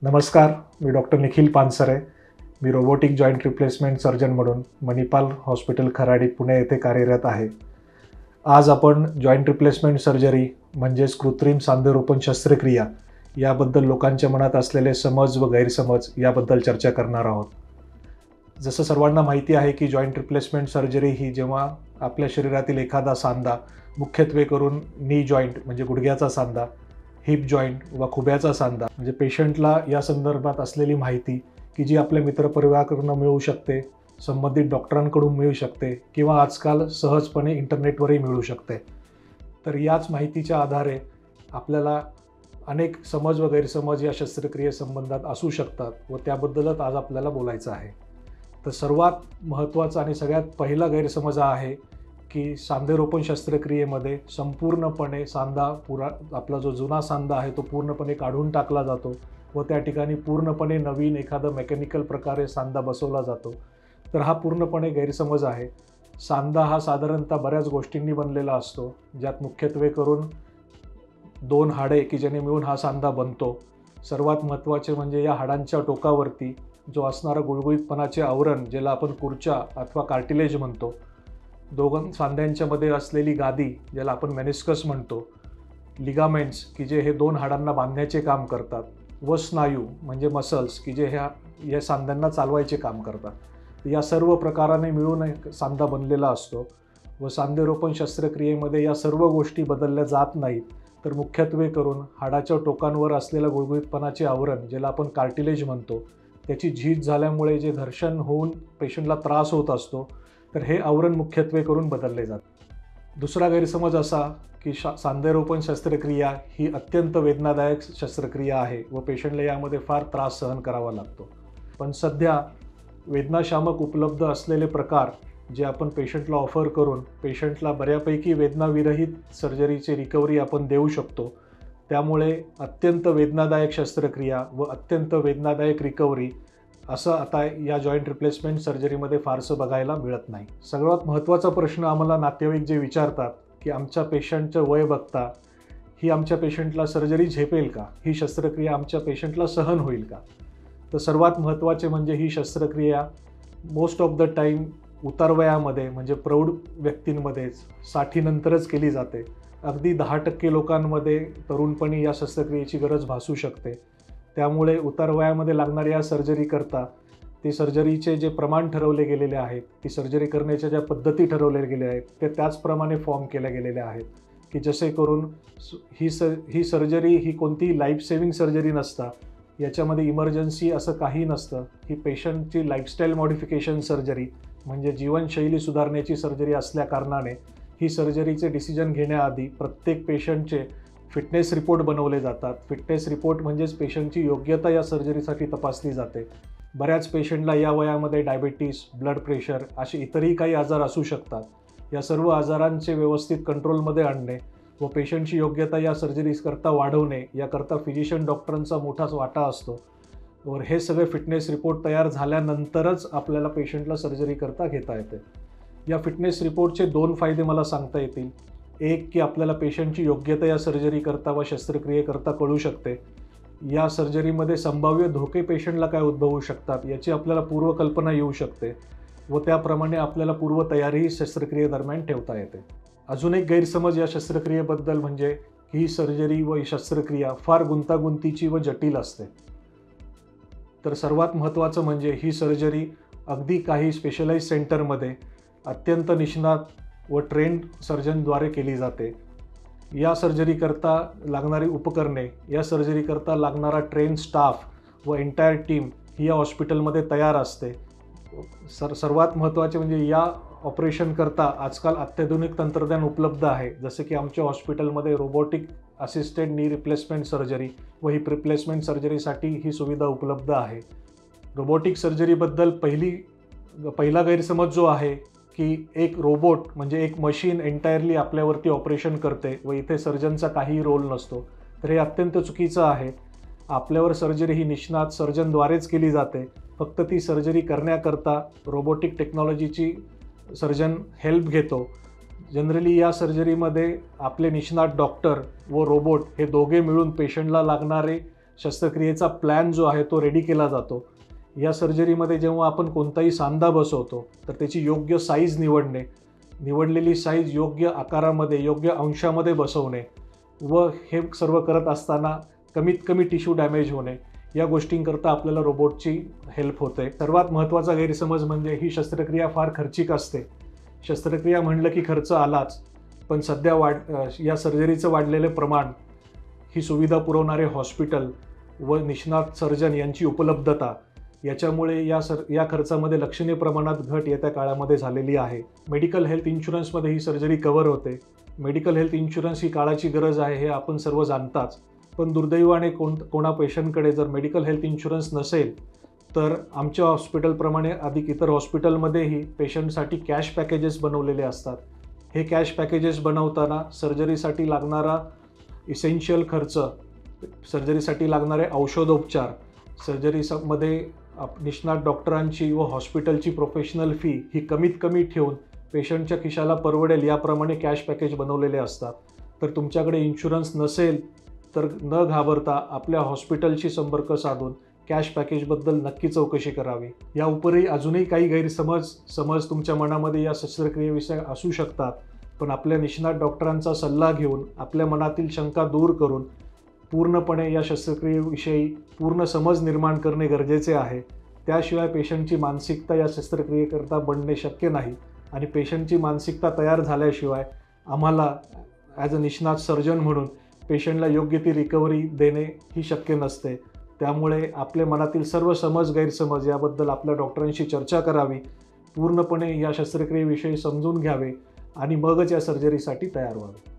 नमस्कार, मी डॉक्टर निखिल पानसरे. मी robotic joint replacement surgeon म्हणून Manipal hospital Kharadi Pune येथे कार्यरत आहे. आज आपण जॉईंट रिप्लेसमेंट सर्जरी म्हणजेच कृत्रिम सांधेरोपण शस्त्रक्रिया याबद्दल लोकांच्या मनात असलेले समज व गैरसमज याबद्दल चर्चा करणार आहोत. जसं सर्वांना माहिती आहे की जॉईंट रिप्लेसमेंट सर्जरी ही जेव्हा आपल्या शरीरातील एखादा सांधा, मुख्यत्वे करून नी जॉईंट म्हणजे गुडघ्याचा सांधा, हिप जॉईंट व खुब्याचा सांधा म्हणजे पेशंटला या संदर्भात असलेली माहिती की जी आपल्या मित्रपरिवाराकडून मिळू शकते, संबंधित डॉक्टरांकडून मिळू शकते किंवा आजकाल सहजपणे इंटरनेटवरही मिळू शकते. तर याच माहितीच्या आधारे आपल्याला अनेक समज व गैरसमज या शस्त्रक्रियेसंबंधात असू शकतात व त्याबद्दलच आज आपल्याला बोलायचं आहे. तर सर्वात महत्त्वाचा आणि सगळ्यात पहिला गैरसमज हा आहे की सांधेरोपण शस्त्रक्रियेमध्ये संपूर्णपणे आपला जो जुना सांधा आहे तो पूर्णपणे काढून टाकला जातो व त्या ठिकाणी पूर्णपणे नवीन एखादा मेकॅनिकल प्रकारे सांधा बसवला जातो. तर हा पूर्णपणे गैरसमज आहे. सांधा हा साधारणतः बऱ्याच गोष्टींनी बनलेला असतो, ज्यात मुख्यत्वे करून 2 हाडे की ज्याने मिळून हा सांधा बनतो. सर्वात महत्त्वाचे म्हणजे या हाडांच्या टोकावरती जो असणारा गुळगुळीतपणाचे आवरण, ज्याला आपण कुर्चा अथवा कार्टिलेज म्हणतो, दोघं सांध्यांच्या मध्ये असलेली गादी ज्याला आपण मेनिस्कस म्हणतो, लिगामेंट्स की जे हे 2 हाडांना बांधण्याचे काम करतात व स्नायू म्हणजे मसल्स की जे या सांध्यांना चालवायचे काम करतात. या सर्व प्रकाराने मिळून एक सांधा बनलेला असतो व सांधेरोपण शस्त्रक्रियेमध्ये या सर्व गोष्टी बदलल्या जात नाहीत. तर मुख्यत्वे करून हाडाच्या टोकांवर असलेलं गुळगुळीतपणाचे आवरण ज्याला आपण कार्टिलेज म्हणतो, त्याची झीज झाल्यामुळे जे घर्षण होऊन पेशंटला त्रास होत असतो, तर हे आवरण मुख्यत्वे करून बदलले जाते. दुसरा गैरसमज असा की सांधेरोपण शस्त्रक्रिया ही अत्यंत वेदनादायक शस्त्रक्रिया आहे व पेशंटला यामध्ये फार त्रास सहन करावा लागतो. पण सध्या वेदनाशामक उपलब्ध असलेले प्रकार जे आपण पेशंटला ऑफर करून पेशंटला बऱ्यापैकी वेदनाविरहित सर्जरीची रिकव्हरी आपण देऊ शकतो. त्यामुळे अत्यंत वेदनादायक शस्त्रक्रिया व अत्यंत वेदनादायक रिकव्हरी असं आता या जॉईंट रिप्लेसमेंट सर्जरीमध्ये फारसं बघायला मिळत नाही. सर्वात महत्त्वाचा प्रश्न आम्हाला नातेवाईक जे विचारतात की आमच्या पेशंटचं वय बघता ही आमच्या पेशंटला सर्जरी झेपेल का, ही शस्त्रक्रिया आमच्या पेशंटला सहन होईल का. तर सर्वात महत्त्वाचे म्हणजे ही शस्त्रक्रिया मोस्ट ऑफ द टाईम उतारवयामध्ये म्हणजे प्रौढ व्यक्तींमध्येच 60 नंतरच केली जाते. अगदी 10% लोकांमध्ये तरुणपणी या शस्त्रक्रियेची गरज भासू शकते. त्यामुळे उतारवयामध्ये लागणाऱ्या या सर्जरीकरता ते सर्जरीचे जे प्रमाण ठरवले गेलेले आहेत, ती सर्जरी करण्याच्या ज्या पद्धती ठरवल्या गेल्या आहेत ते त्याचप्रमाणे फॉर्म केल्या गेलेल्या आहेत की जसे करून ही सर्जरी ही कोणती लाईफ सेव्हिंग सर्जरी नसता, याच्यामध्ये इमर्जन्सी असं काही नसतं. ही पेशंटची लाईफस्टाईल मॉडिफिकेशन सर्जरी म्हणजे जीवनशैली सुधारण्याची सर्जरी असल्या कारणाने ही सर्जरीचे डिसिजन घेण्याआधी प्रत्येक पेशंटचे फिटनेस रिपोर्ट बनवले जातात. फिटनेस रिपोर्ट म्हणजेच पेशंटची योग्यता या सर्जरीसाठी तपासली जाते. बऱ्याच पेशंटला या वयामध्ये डायबिटीस, ब्लड प्रेशर असे इतरही काही आजार असू शकतात. या सर्व आजारांचे व्यवस्थित कंट्रोलमध्ये आणणे व पेशंटची योग्यता या सर्जरीकरता वाढवणे याकरता फिजिशियन डॉक्टरांचा मोठाच वाटा असतो. व हे सगळे फिटनेस रिपोर्ट तयार झाल्यानंतरच आपल्याला पेशंटला सर्जरीकरता घेता येते. या फिटनेस रिपोर्टचे 2 फायदे मला सांगता येतील. एक की आपल्याला पेशंटची योग्यता या सर्जरीकरता व शस्त्रक्रियेकरता कळू शकते. या सर्जरीमध्ये संभाव्य धोके पेशंटला काय उद्भवू शकतात याची आपल्याला पूर्वकल्पना येऊ शकते व त्याप्रमाणे आपल्याला पूर्वतयारीही शस्त्रक्रियेदरम्यान ठेवता येते. अजून एक गैरसमज या शस्त्रक्रियेबद्दल म्हणजे ही सर्जरी व ही शस्त्रक्रिया फार गुंतागुंतीची व जटिल असते. तर सर्वात महत्त्वाचं म्हणजे ही सर्जरी अगदी काही स्पेशलाइज सेंटरमध्ये अत्यंत निष्णात व ट्रेंड सर्जनद्वारे केली जाते. या सर्जरीकरता लागणारी उपकरणे, या सर्जरीकरता लागणारा ट्रेन स्टाफ व एंटायर टीम ही या हॉस्पिटलमध्ये तयार असते. सर्वात महत्त्वाचे म्हणजे या ऑपरेशनकरता आजकाल अत्याधुनिक तंत्रज्ञान उपलब्ध आहे. जसे की आमच्या हॉस्पिटलमध्ये robotic assisted knee replacement surgery व हिप रिप्लेसमेंट सर्जरीसाठी ही सुविधा उपलब्ध आहे. रोबोटिक सर्जरीबद्दल पहिला गैरसमज जो आहे की एक रोबोट म्हणजे एक मशीन एंटायरली आपल्यावरती ऑपरेशन करते व इथे सर्जनचा काहीही रोल नसतो. तर हे अत्यंत चुकीचं आहे. आपल्यावर सर्जरी ही निष्णात सर्जनद्वारेच केली जाते. फक्त ती सर्जरी करण्याकरता रोबोटिक टेक्नॉलॉजीची सर्जन हेल्प घेतो. जनरली या सर्जरीमध्ये आपले निष्णात डॉक्टर व रोबोट हे दोघे मिळून पेशंटला लागणारे शस्त्रक्रियेचा प्लॅन जो आहे तो रेडी केला जातो. या सर्जरीमध्ये जेव्हा आपण कोणताही सांधा बसवतो तर त्याची योग्य साईज निवडणे, निवडलेली साईज योग्य आकारामध्ये योग्य अंशामध्ये बसवणे व हे सर्व करत असताना कमीत कमी टिश्यू डॅमेज होणे, या गोष्टींकरता आपल्याला रोबोटची हेल्प होते. सर्वात महत्त्वाचा गैरसमज म्हणजे ही शस्त्रक्रिया फार खर्चिक असते. शस्त्रक्रिया म्हणलं की खर्च आलाच, पण सध्या या सर्जरीचं वाढलेले प्रमाण, ही सुविधा पुरवणारे हॉस्पिटल व निष्णात सर्जन यांची उपलब्धता याच्यामुळे या खर्चामध्ये लक्षणीय प्रमाणात घट येत्या काळामध्ये झालेली आहे. मेडिकल हेल्थ इन्शुरन्समध्ये ही सर्जरी कव्हर होते. मेडिकल हेल्थ इन्शुरन्स ही काळाची गरज आहे हे आपण सर्व जाणताच, पण दुर्दैवाने कोणा पेशंटकडे जर मेडिकल हेल्थ इन्शुरन्स नसेल तर आमच्या हॉस्पिटलप्रमाणे अधिक इतर हॉस्पिटलमध्येही पेशंटसाठी कॅश पॅकेजेस बनवलेले असतात. हे कॅश पॅकेजेस बनवताना सर्जरीसाठी लागणारा इसेन्शियल खर्च, सर्जरीसाठी लागणारे औषधोपचार, सर्जरीमध्ये निष्णात डॉक्टरांची व हॉस्पिटलची प्रोफेशनल फी ही कमीत कमी ठेवून पेशंटच्या खिशाला परवडेल याप्रमाणे कॅश पॅकेज बनवलेले असतात. तर तुमच्याकडे इन्शुरन्स नसेल तर न घाबरता आपल्या हॉस्पिटलशी संपर्क साधून कॅश पॅकेजबद्दल नक्की चौकशी करावी. या उपरही अजूनही काही गैरसमज तुमच्या मनामध्ये या शस्त्रक्रियेविषयी असू शकतात, पण आपल्या निष्णात डॉक्टरांचा सल्ला घेऊन आपल्या मनातील शंका दूर करून पूर्णपणे या शस्त्रक्रियेविषयी पूर्ण समज निर्माण करणे गरजेचे आहे. त्याशिवाय पेशंटची मानसिकता या शस्त्रक्रियेकरता बनणे शक्य नाही आणि पेशंटची मानसिकता तयार झाल्याशिवाय आम्हाला ॲज अ निष्णात सर्जन म्हणून पेशंटला योग्य ती रिकव्हरी देणे ही शक्य नसते. त्यामुळे आपल्या मनातील सर्व गैरसमज याबद्दल आपल्या डॉक्टरांशी चर्चा करावी, पूर्णपणे या शस्त्रक्रियेविषयी समजून घ्यावे आणि मगच या सर्जरीसाठी तयार व्हावे.